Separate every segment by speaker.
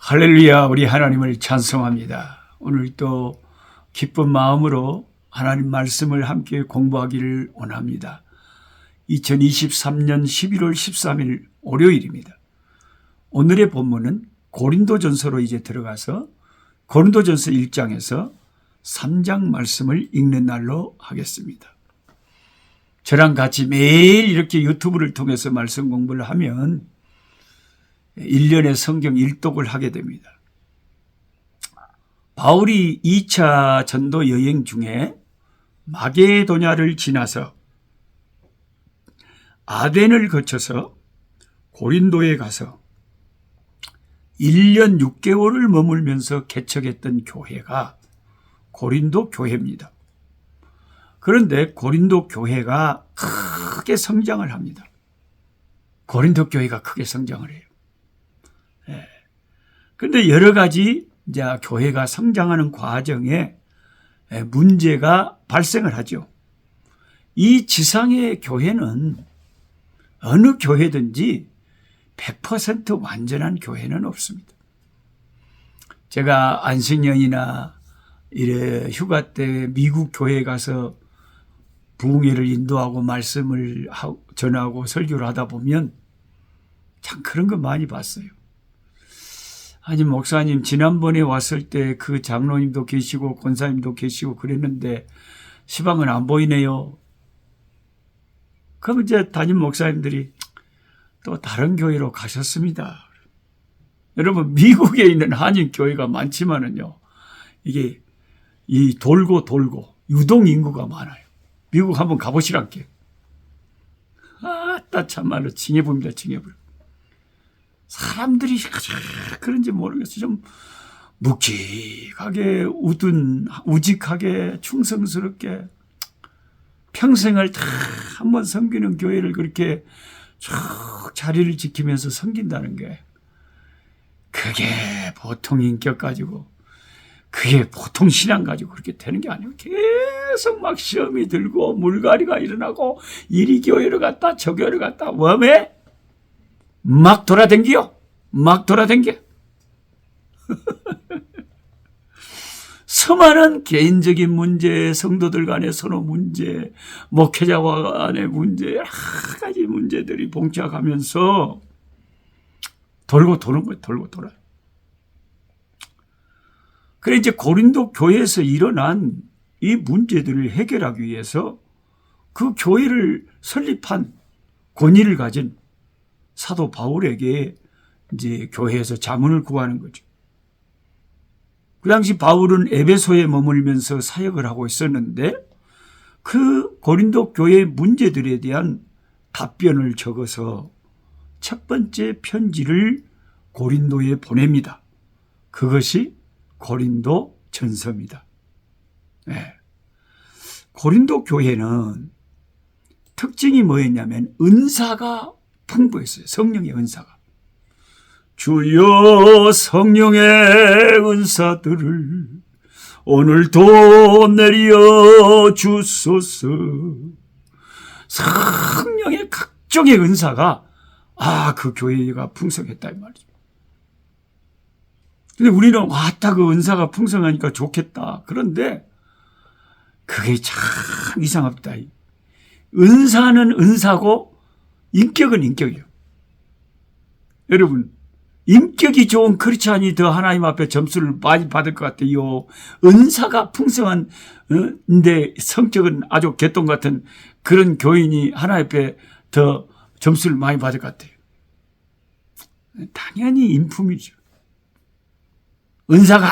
Speaker 1: 할렐루야, 우리 하나님을 찬송합니다. 오늘 또 기쁜 마음으로 하나님 말씀을 함께 공부하기를 원합니다. 2023년 11월 13일 월요일입니다. 오늘의 본문은 고린도전서로 이제 들어가서 고린도전서 1장에서 3장 말씀을 읽는 날로 하겠습니다. 저랑 같이 매일 이렇게 유튜브를 통해서 말씀 공부를 하면 1년에 성경 일독을 하게 됩니다. 바울이 2차 전도 여행 중에 마게도냐를 지나서 아덴을 거쳐서 고린도에 가서 1년 6개월을 머물면서 개척했던 교회가 고린도 교회입니다. 그런데 고린도 교회가 크게 성장을 합니다. 고린도 교회가 크게 성장을 해요. 그런데 여러 가지 이제 교회가 성장하는 과정에 문제가 발생을 하죠. 이 지상의 교회는 어느 교회든지 100% 완전한 교회는 없습니다. 제가 안식년이나 이래 휴가 때 미국 교회에 가서 부흥회를 인도하고 말씀을 전하고 설교를 하다 보면 참 그런 거 많이 봤어요. 아니 목사님 지난번에 왔을 때 그 장로님도 계시고 권사님도 계시고 그랬는데 시방은 안 보이네요. 그럼 이제 담임 목사님들이 또 다른 교회로 가셨습니다. 여러분 미국에 있는 한인 교회가 많지만은요 이게 이 돌고 유동 인구가 많아요. 미국 한번 가보시란게. 아따 참말로 징해봅니다. 징해버려. 사람들이 그런지 모르겠어요. 좀 묵직하게 우직하게 충성스럽게 평생을 다 한번 섬기는 교회를 그렇게 쭉 자리를 지키면서 섬긴다는 게 그게 보통 인격 가지고 그게 보통 신앙 가지고 그렇게 되는 게 아니에요. 계속 막 시험이 들고 물갈이가 일어나고 이리 교회를 갔다 저 교회를 갔다 왜? 막 돌아댕겨. 수많은 개인적인 문제, 성도들 간의 서로 문제, 목회자와 간의 문제, 여러 가지 문제들이 봉착하면서 돌고 도는 거예요. 돌고 돌아요. 그래 이제 고린도 교회에서 일어난 이 문제들을 해결하기 위해서 그 교회를 설립한 권위를 가진 사도 바울에게 이제 교회에서 자문을 구하는 거죠. 그 당시 바울은 에베소에 머물면서 사역을 하고 있었는데 그 고린도 교회의 문제들에 대한 답변을 적어서 첫 번째 편지를 고린도에 보냅니다. 그것이 고린도 전서입니다. 네. 고린도 교회는 특징이 뭐였냐면 은사가 풍부했어요. 성령의 은사가. 주여 성령의 은사들을 오늘도 내려 주소서. 성령의 각종의 은사가 그 교회가 풍성했다 이 말이죠. 근데 우리는 왔다 그 은사가 풍성하니까 좋겠다. 그런데 그게 참 이상합니다. 은사는 은사고 인격은 인격이요. 여러분 인격이 좋은 크리스찬이 더 하나님 앞에 점수를 많이 받을 것 같아요. 은사가 풍성한 근데 성격은 아주 개똥 같은 그런 교인이 하나님 앞에 더 점수를 많이 받을 것 같아요. 당연히 인품이죠. 은사가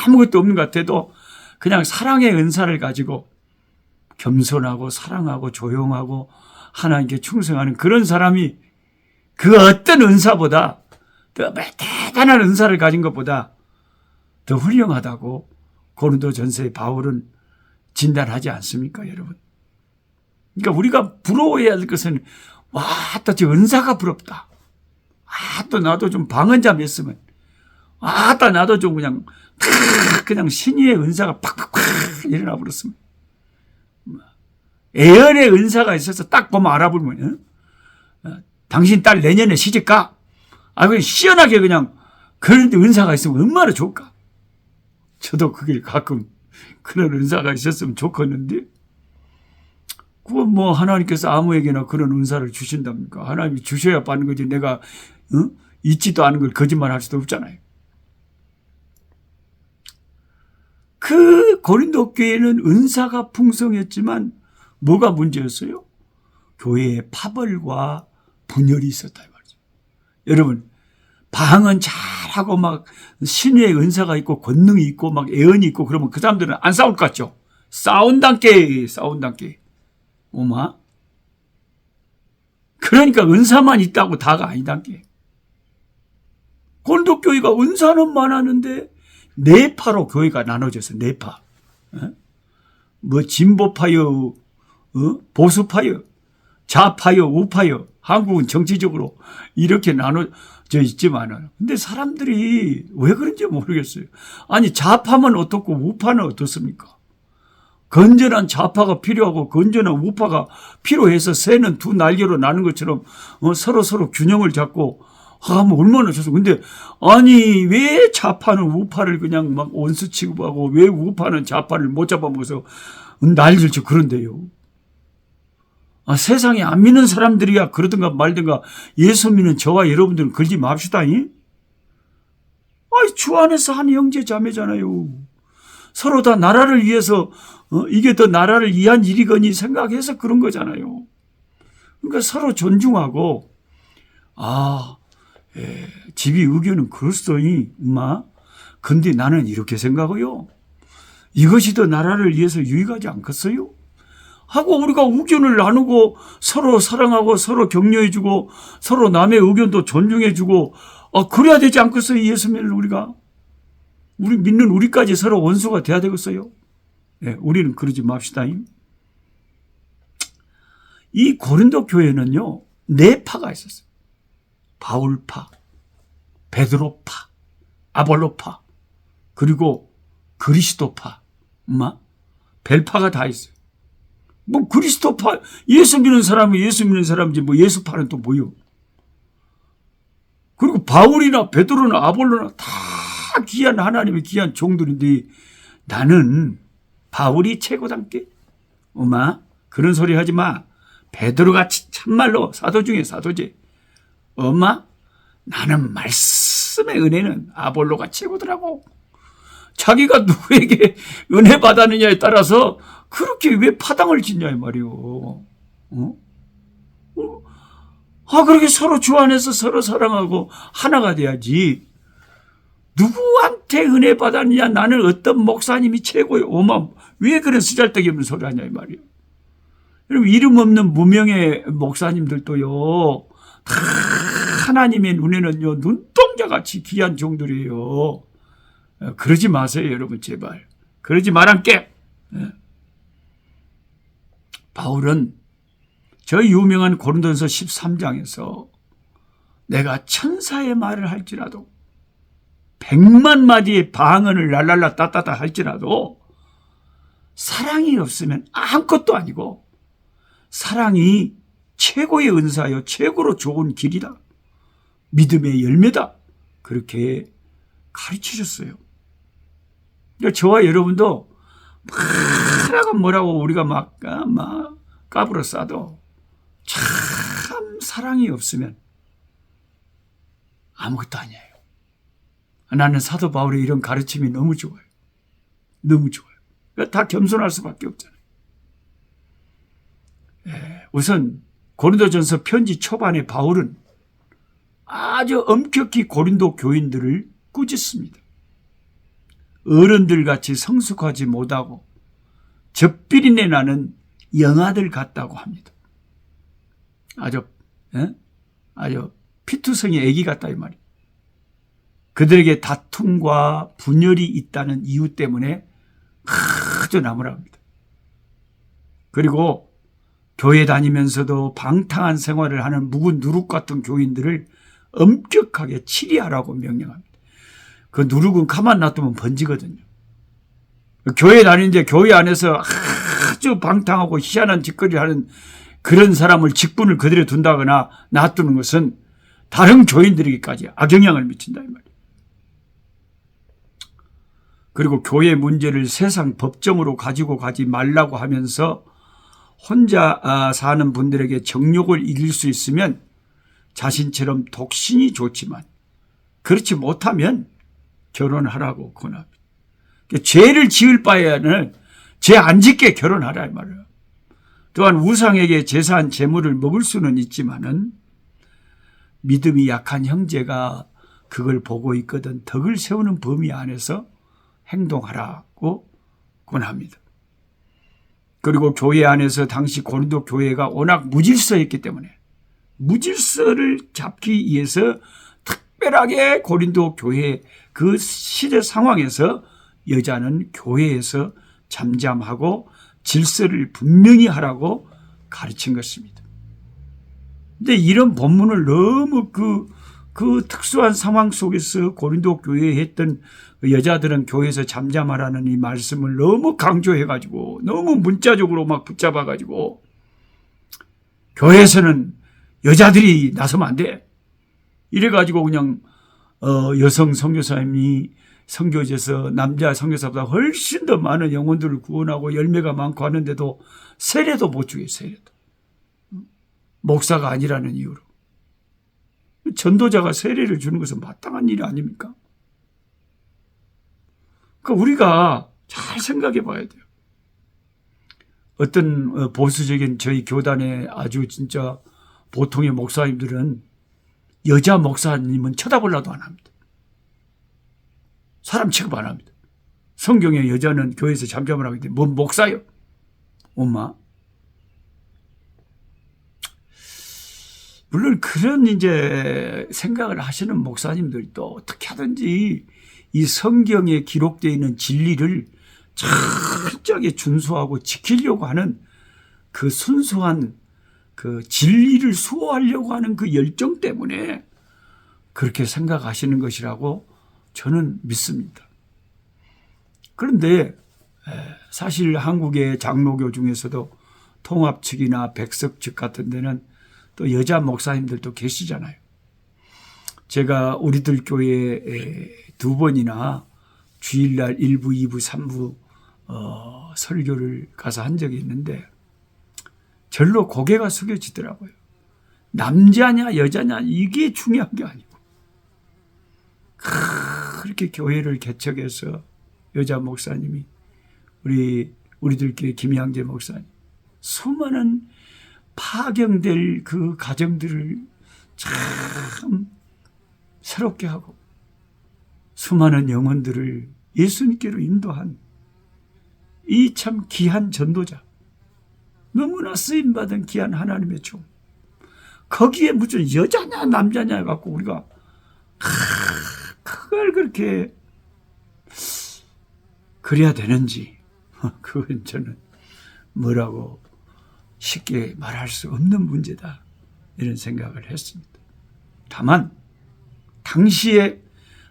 Speaker 1: 아무것도 없는 것 같아도 그냥 사랑의 은사를 가지고 겸손하고 사랑하고 조용하고 하나님께 충성하는 그런 사람이 그 어떤 은사보다 더 대단한 은사를 가진 것보다 더 훌륭하다고 고린도전서의 바울은 진단하지 않습니까, 여러분? 그러니까 우리가 부러워해야 할 것은 또 저 은사가 부럽다. 또 나도 좀 방언자매 했으면 또 나도 좀 그냥 신의의 은사가 팍팍팍 일어나 버렸으면 애연의 은사가 있어서 딱 보면 알아보면 당신 딸 내년에 시집가? 그냥 시원하게 그냥 그런데 은사가 있으면 얼마나 좋을까? 저도 그게 가끔 그런 은사가 있었으면 좋겠는데, 그건 뭐 하나님께서 아무에게나 그런 은사를 주신답니까? 하나님이 주셔야 받는 거지. 내가 있지도 않은 걸 거짓말할 수도 없잖아요. 그 고린도 교회는 은사가 풍성했지만 뭐가 문제였어요? 교회에 파벌과 분열이 있었다 이 말이죠. 여러분, 방언 잘하고 막 신의 은사가 있고 권능이 있고 막 애언이 있고 그러면 그 사람들은 안 싸울 것 같죠? 싸운단께. 오마. 그러니까 은사만 있다고 다가 아니단께. 고린도 교회가 은사는 많았는데 네파로 교회가 나눠져서 네파. 뭐 진보파요, 보수파요, 좌파요, 우파요. 한국은 정치적으로 이렇게 나눠져 있지만은, 근데 사람들이 왜 그런지 모르겠어요. 아니, 좌파면 어떻고 우파는 어떻습니까? 건전한 좌파가 필요하고 건전한 우파가 필요해서 새는 두 날개로 나는 것처럼 서로 균형을 잡고 하면 얼마나 좋소. 근데 아니, 왜 좌파는 우파를 그냥 막 원수 취급하고 왜 우파는 좌파를 못 잡아먹어서 난리를 쳐 그런데요. 세상에 안 믿는 사람들이야 그러든가 말든가 예수 믿는 저와 여러분들은 그러지 맙시다잉. 주 안에서 한 형제 자매잖아요. 서로 다 나라를 위해서 이게 더 나라를 위한 일이거니 생각해서 그런 거잖아요. 그러니까 서로 존중하고 집이 의견은 그렇소이 엄마. 근데 나는 이렇게 생각해요. 이것이 더 나라를 위해서 유익하지 않겠어요? 하고 우리가 의견을 나누고 서로 사랑하고 서로 격려해주고 서로 남의 의견도 존중해주고 그래야 되지 않겠어요? 예수 믿는 우리가. 우리 믿는 우리까지 서로 원수가 돼야 되겠어요? 네, 우리는 그러지 맙시다. 이 고린도 교회는요, 네 파가 있었어요. 바울파, 베드로파, 아볼로파, 그리고 그리스도파, 벨파가 다 있어요. 뭐 그리스도파, 예수 믿는 사람은 예수 믿는 사람이지 뭐 예수파는 또 뭐요? 그리고 바울이나 베드로나 아볼로나 다 귀한 하나님의 귀한 종들인데 나는 바울이 최고단께. 엄마, 그런 소리 하지 마. 베드로가 참말로 사도 중에 사도지. 엄마, 나는 말씀의 은혜는 아볼로가 최고더라고. 자기가 누구에게 은혜 받았느냐에 따라서 그렇게 왜 파당을 짓냐 이 말이오. 그렇게 서로 주 안에서 서로 사랑하고 하나가 돼야지. 누구한테 은혜 받았느냐, 나는 어떤 목사님이 최고예요. 엄마, 왜 그런 쓰잘데기 없는 소리 하냐 이 말이에요. 여러분, 이름 없는 무명의 목사님들도요, 다 하나님의 눈에는요, 눈동자같이 귀한 종들이에요. 그러지 마세요, 여러분, 제발. 그러지 말란께. 바울은 저 유명한 고린도전서 13장에서 내가 천사의 말을 할지라도 100만 마디의 방언을 랄랄라 따따따 할지라도 사랑이 없으면 아무것도 아니고 사랑이 최고의 은사요, 최고로 좋은 길이다. 믿음의 열매다. 그렇게 가르치셨어요. 저와 여러분도 하나가 뭐라고 우리가 막 까불어 싸도 참 사랑이 없으면 아무것도 아니에요. 나는 사도 바울의 이런 가르침이 너무 좋아요. 너무 좋아요. 다 겸손할 수밖에 없잖아요. 우선 고린도전서 편지 초반에 바울은 아주 엄격히 고린도 교인들을 꾸짖습니다. 어른들같이 성숙하지 못하고 젖비린내 나는 영아들 같다고 합니다. 아주 피투성의 애기 같다 이 말이에요. 그들에게 다툼과 분열이 있다는 이유 때문에 아주 나무라 합니다. 그리고 교회 다니면서도 방탕한 생활을 하는 묵은 누룩 같은 교인들을 엄격하게 치리하라고 명령합니다. 그 누룩은 가만 놔두면 번지거든요. 교회 다니는데 교회 안에서 아주 방탕하고 희한한 짓거리를 하는 그런 사람을 직분을 그대로 둔다거나 놔두는 것은 다른 교인들에게까지 악영향을 미친다 이 말이에요. 그리고 교회 문제를 세상 법정으로 가지고 가지 말라고 하면서 혼자 사는 분들에게 정욕을 이길 수 있으면 자신처럼 독신이 좋지만 그렇지 못하면 결혼하라고 권합니다. 죄를 지을 바에는 죄 안 짓게 결혼하라 이 말이에요. 또한 우상에게 제사한 제물을 먹을 수는 있지만은 믿음이 약한 형제가 그걸 보고 있거든 덕을 세우는 범위 안에서 행동하라고 권합니다. 그리고 교회 안에서 당시 고린도 교회가 워낙 무질서했기 때문에 무질서를 잡기 위해서 특별하게 고린도 교회 그 시대 상황에서 여자는 교회에서 잠잠하고 질서를 분명히 하라고 가르친 것입니다. 근데 이런 본문을 너무 그 특수한 상황 속에서 고린도 교회에 했던 여자들은 교회에서 잠잠하라는 이 말씀을 너무 강조해가지고 너무 문자적으로 막 붙잡아가지고 교회에서는 여자들이 나서면 안 돼. 이래가지고 그냥 여성 선교사님이 선교제에서 남자 선교사보다 훨씬 더 많은 영혼들을 구원하고 열매가 많고 하는데도 세례도 못 주게 세례도. 목사가 아니라는 이유로. 전도자가 세례를 주는 것은 마땅한 일이 아닙니까? 그러니까 우리가 잘 생각해 봐야 돼요. 어떤 보수적인 저희 교단의 아주 진짜 보통의 목사님들은 여자 목사님은 쳐다보려도 안 합니다. 사람 취급 안 합니다. 성경에 여자는 교회에서 잠잠을 하기 때문에 뭔 목사요? 엄마. 물론 그런 이제 생각을 하시는 목사님들이 또 어떻게 하든지 이 성경에 기록되어 있는 진리를 철저하게 준수하고 지키려고 하는 그 순수한 그 진리를 수호하려고 하는 그 열정 때문에 그렇게 생각하시는 것이라고 저는 믿습니다. 그런데 사실 한국의 장로교 중에서도 통합 측이나 백석 측 같은 데는 또 여자 목사님들도 계시잖아요. 제가 우리들 교회에 2번이나 주일날 1부, 2부, 3부 설교를 가서 한 적이 있는데 절로 고개가 숙여지더라고요. 남자냐 여자냐 이게 중요한 게 아니고 그렇게 교회를 개척해서 여자 목사님이 우리들 교회 김양재 목사님 수많은 파경될 그 가정들을 참 새롭게 하고 수많은 영혼들을 예수님께로 인도한 이 참 귀한 전도자, 너무나 쓰임받은 귀한 하나님의 종, 거기에 무슨 여자냐 남자냐 해갖고 우리가 그걸 그렇게 그래야 되는지 그건 저는 뭐라고 쉽게 말할 수 없는 문제다 이런 생각을 했습니다. 다만 당시에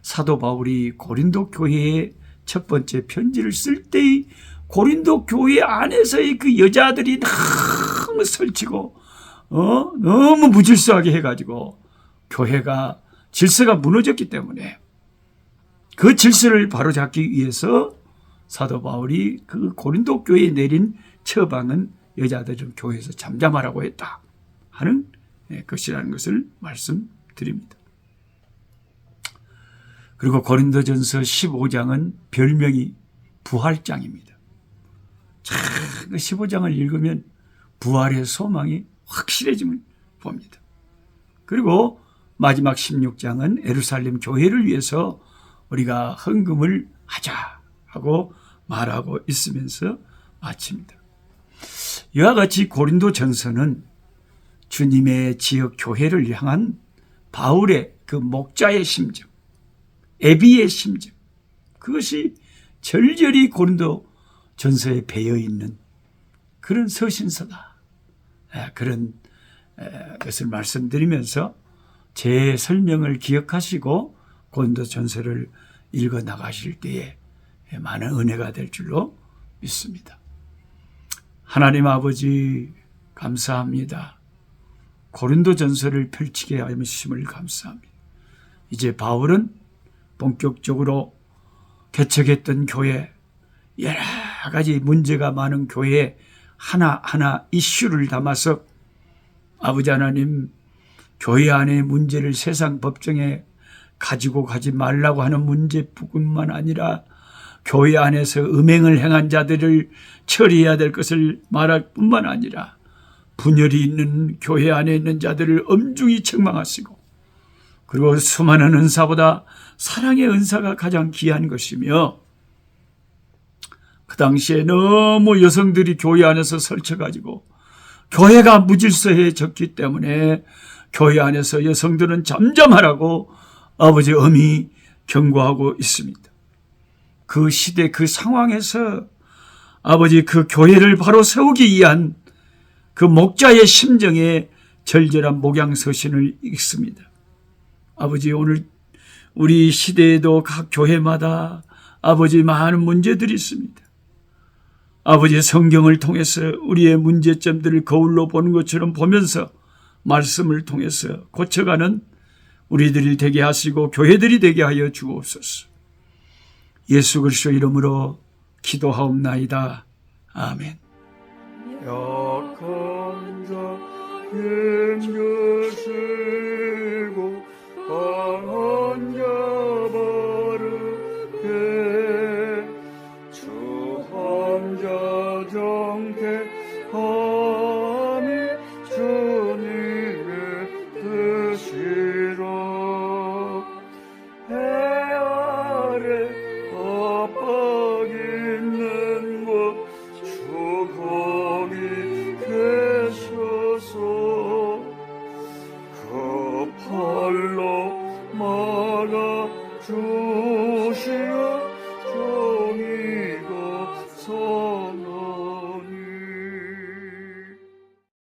Speaker 1: 사도 바울이 고린도 교회에 첫 번째 편지를 쓸 때의 고린도 교회 안에서의 그 여자들이 너무 설치고 너무 무질서하게 해가지고 교회가 질서가 무너졌기 때문에 그 질서를 바로잡기 위해서 사도 바울이 그 고린도 교회에 내린 처방은 여자들은 교회에서 잠잠하라고 했다 하는 것이라는 것을 말씀드립니다. 그리고 고린도전서 15장은 별명이 부활장입니다. 그 15장을 읽으면 부활의 소망이 확실해짐을 봅니다. 그리고 마지막 16장은 예루살렘 교회를 위해서 우리가 헌금을 하자 하고 말하고 있으면서 마칩니다. 이와 같이 고린도전서는 주님의 지역 교회를 향한 바울의 그 목자의 심정, 애비의 심정, 그것이 절절히 고린도전서에 배어있는 그런 서신서다. 그런 것을 말씀드리면서 제 설명을 기억하시고 고린도전서를 읽어 나가실 때에 많은 은혜가 될 줄로 믿습니다. 하나님 아버지 감사합니다. 고린도전서를 펼치게 하심을 감사합니다. 이제 바울은 본격적으로 개척했던 교회, 여러 가지 문제가 많은 교회에 하나하나 이슈를 담아서 아버지 하나님, 교회 안의 문제를 세상 법정에 가지고 가지 말라고 하는 문제뿐만 아니라 교회 안에서 음행을 행한 자들을 처리해야 될 것을 말할 뿐만 아니라 분열이 있는 교회 안에 있는 자들을 엄중히 책망하시고, 그리고 수많은 은사보다 사랑의 은사가 가장 귀한 것이며, 그 당시에 너무 여성들이 교회 안에서 설쳐가지고 교회가 무질서해졌기 때문에 교회 안에서 여성들은 잠잠하라고 아버지 엄히 경고하고 있습니다. 그 시대 그 상황에서 아버지 그 교회를 바로 세우기 위한 그 목자의 심정에 절절한 목양서신을 읽습니다. 아버지, 오늘 우리 시대에도 각 교회마다 아버지 많은 문제들이 있습니다. 아버지, 성경을 통해서 우리의 문제점들을 거울로 보는 것처럼 보면서 말씀을 통해서 고쳐가는 우리들이 되게 하시고 교회들이 되게 하여 주옵소서. 예수 그리스도 이름으로 기도하옵나이다. 아멘.
Speaker 2: 약한 자 힘주시고 강한 자 바르게 주한 자 정케함이 주님의 뜻이라. 해 아래 압박 있는 곳 주 거기 계셔서 그 팔로 막아 주시어